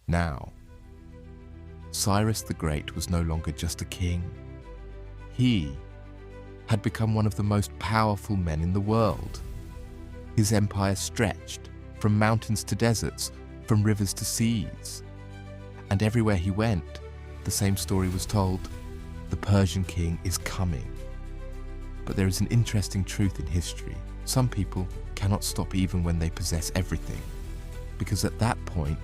Now, Cyrus the Great was no longer just a king. He had become one of the most powerful men in the world. His empire stretched from mountains to deserts, from rivers to seas. And everywhere he went, the same story was told: the Persian king is coming. But there is an interesting truth in history. Some people cannot stop even when they possess everything, because at that point,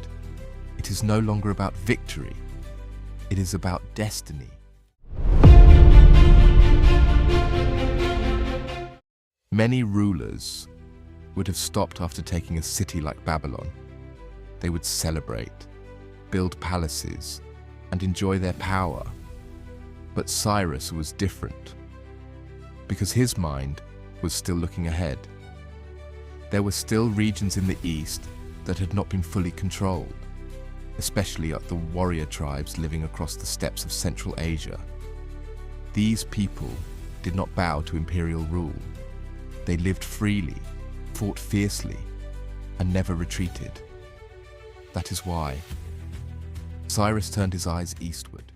it is no longer about victory, it is about destiny. Many rulers would have stopped after taking a city like Babylon. They would celebrate, build palaces, and enjoy their power. But Cyrus was different, because his mind was still looking ahead. There were still regions in the east that had not been fully controlled, especially the warrior tribes living across the steppes of Central Asia. These people did not bow to imperial rule. They lived freely, fought fiercely, and never retreated. That is why Cyrus turned his eyes eastward.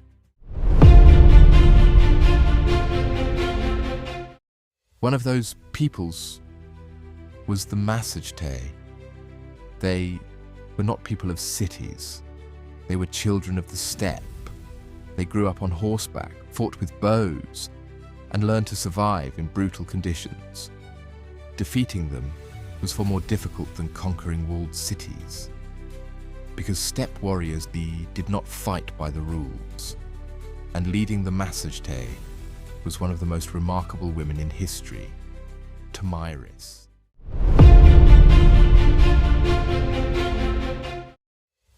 One of those peoples was the Massagetae. They were not people of cities. They were children of the steppe. They grew up on horseback, fought with bows, and learned to survive in brutal conditions. Defeating them was far more difficult than conquering walled cities, because steppe warriors did not fight by the rules, and leading the Massagetae was one of the most remarkable women in history, Tomyris.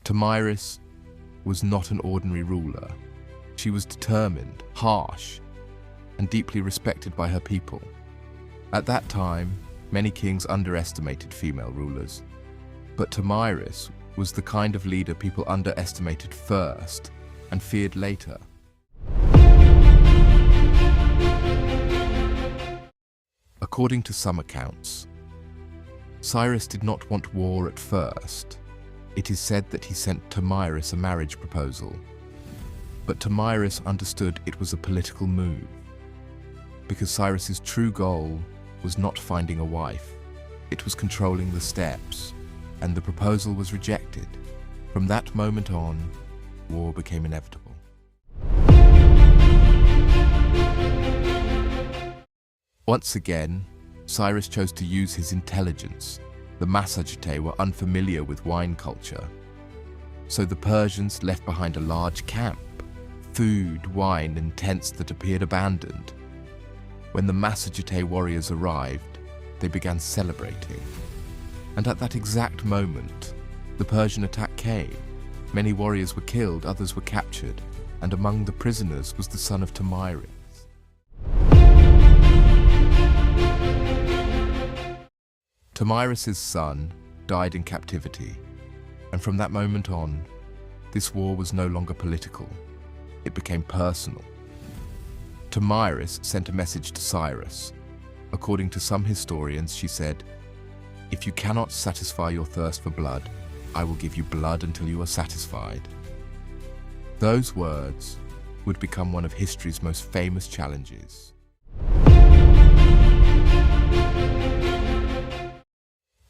Tomyris was not an ordinary ruler. She was determined, harsh, and deeply respected by her people. At that time, many kings underestimated female rulers, but Tomyris was the kind of leader people underestimated first and feared later. According to some accounts, Cyrus did not want war at first. It is said that he sent Tomyris a marriage proposal, but Tomyris understood it was a political move, because Cyrus's true goal was not finding a wife, it was controlling the steppes, and the proposal was rejected. From that moment on, war became inevitable. Once again, Cyrus chose to use his intelligence. The Massagetae were unfamiliar with wine culture, so the Persians left behind a large camp, food, wine, and tents that appeared abandoned. When the Massagetae warriors arrived, they began celebrating. And at that exact moment, the Persian attack came. Many warriors were killed, others were captured, and among the prisoners was the son of Tomyris. Tomyris' son died in captivity, and from that moment on, this war was no longer political. It became personal. Tomyris sent a message to Cyrus. According to some historians, she said, "If you cannot satisfy your thirst for blood, I will give you blood until you are satisfied." Those words would become one of history's most famous challenges.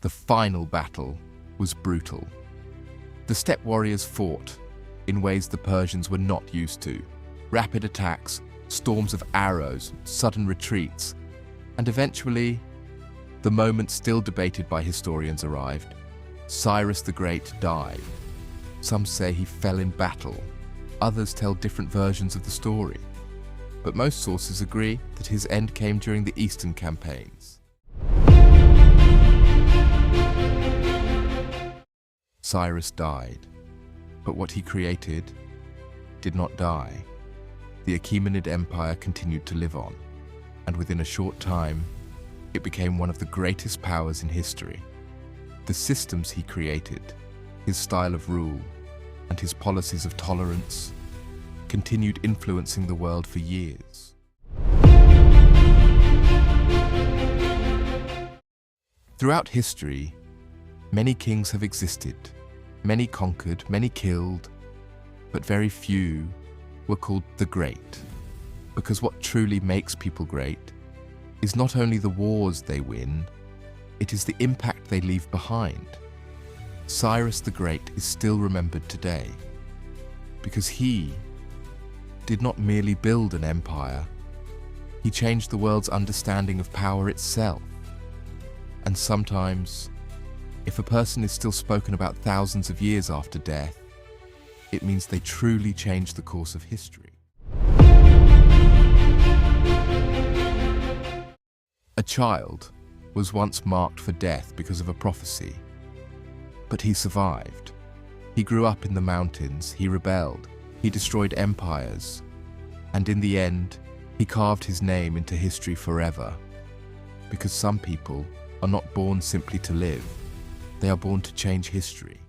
The final battle was brutal. The steppe warriors fought in ways the Persians were not used to. Rapid attacks, storms of arrows, sudden retreats, and eventually, the moment still debated by historians arrived. Cyrus the Great died. Some say he fell in battle. Others tell different versions of the story. But most sources agree that his end came during the Eastern campaigns. Cyrus died, but what he created did not die. The Achaemenid Empire continued to live on, and within a short time, it became one of the greatest powers in history. The systems he created, his style of rule, and his policies of tolerance continued influencing the world for years. Throughout history, many kings have existed, Many conquered, many killed, but very few were called the Great. Because what truly makes people great is not only the wars they win, it is the impact they leave behind. Cyrus the Great is still remembered today because he did not merely build an empire, he changed the world's understanding of power itself. And sometimes, if a person is still spoken about thousands of years after death, it means they truly changed the course of history. A child was once marked for death because of a prophecy, but he survived. He grew up in the mountains, he rebelled, he destroyed empires, and in the end, he carved his name into history forever. Because some people are not born simply to live, they are born to change history.